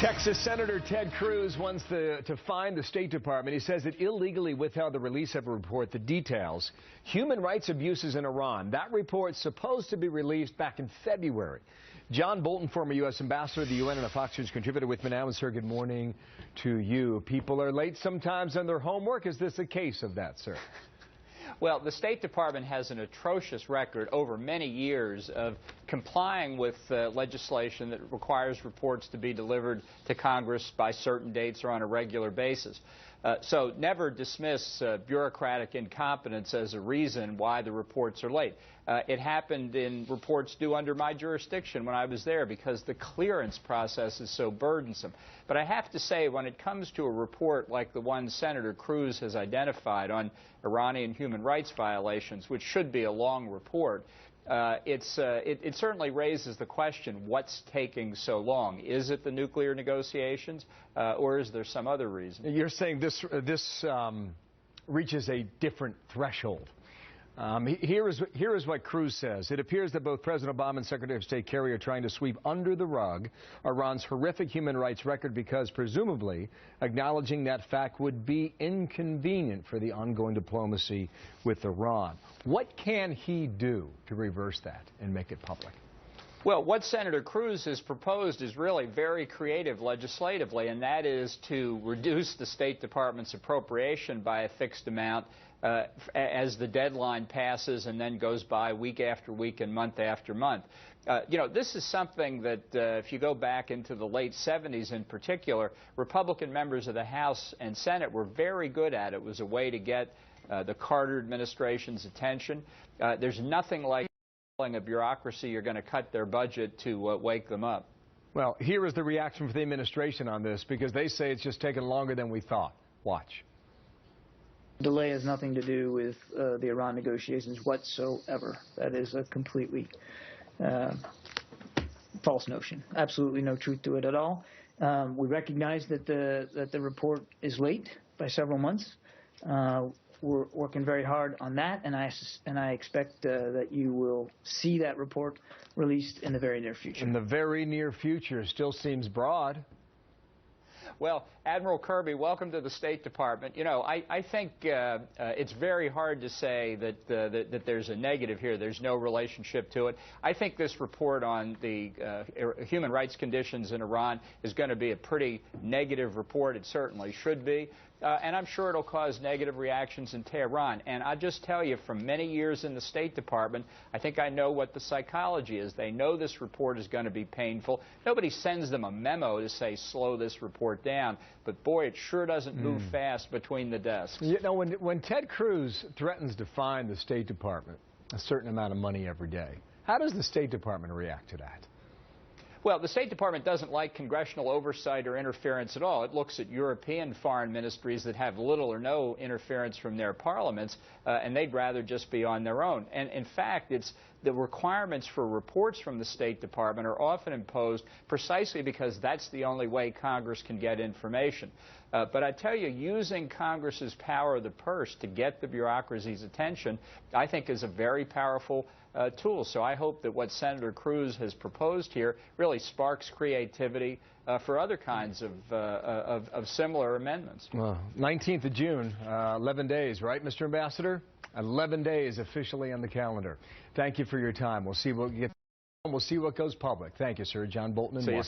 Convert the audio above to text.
Texas Senator Ted Cruz wants to fine the State Department. He says it illegally withheld the release of a report that details human rights abuses in Iran. That report's supposed to be released back in February. John Bolton, former U.S. ambassador to the UN and a Fox News contributor with me now. And sir, good morning to you. People are late sometimes on their homework. Is this a case of that, sir? Well, the State Department has an atrocious record over many years of complying with legislation that requires reports to be delivered to Congress by certain dates or on a regular basis. So never dismiss bureaucratic incompetence as a reason why the reports are late. It happened in reports due under my jurisdiction when I was there because the clearance process is so burdensome. But I have to say, when it comes to a report like the one Senator Cruz has identified on Iranian human rights violations, which should be a long report, it certainly raises the question, what's taking so long? Is it the nuclear negotiations, or is there some other reason? You're saying this reaches a different threshold. Here is what Cruz says. It appears that both President Obama and Secretary of State Kerry are trying to sweep under the rug Iran's horrific human rights record because, presumably, acknowledging that fact would be inconvenient for the ongoing diplomacy with Iran. What can he do to reverse that and make it public? Well, what Senator Cruz has proposed is really very creative legislatively, and that is to reduce the State Department's appropriation by a fixed amount as the deadline passes and then goes by week after week and month after month. You know, this is something that if you go back into the late 70s in particular, Republican members of the House and Senate were very good at it. It was a way to get the Carter administration's attention. There's nothing like telling a bureaucracy you're going to cut their budget to wake them up. Well, here is the reaction from the administration on this, because they say it's just taken longer than we thought. Watch. Delay has nothing to do with the Iran negotiations whatsoever. That is a completely false notion. Absolutely no truth to it at all. We recognize that the report is late by several months. We're working very hard on that, and I expect that you will see that report released in the very near future. In the very near future still seems broad. Well, Admiral Kirby, welcome to the State Department. You know, I think it's very hard to say that there's a negative here. There's no relationship to it. I think this report on the human rights conditions in Iran is going to be a pretty negative report. It certainly should be. And I'm sure it'll cause negative reactions in Tehran. And I'll just tell you, from many years in the State Department, I think I know what the psychology is. They know this report is going to be painful. Nobody sends them a memo to say, slow this report down. But, boy, it sure doesn't move fast between the desks. You know, when Ted Cruz threatens to fine the State Department a certain amount of money every day, how does the State Department react to that? Well, the State Department doesn't like congressional oversight or interference at all. It looks at European foreign ministries that have little or no interference from their parliaments, and they'd rather just be on their own. And in fact, it's the requirements for reports from the State Department are often imposed precisely because that's the only way Congress can get information. But I tell you, using Congress's power of the purse to get the bureaucracy's attention, I think is a very powerful tool. So I hope that what Senator Cruz has proposed here really sparks creativity for other kinds of similar amendments. Well, 19th of June, 11 days, right, Mr. Ambassador? 11 days officially on the calendar. Thank you for your time. We'll see what goes public. Thank you, sir. John Bolton in Washington.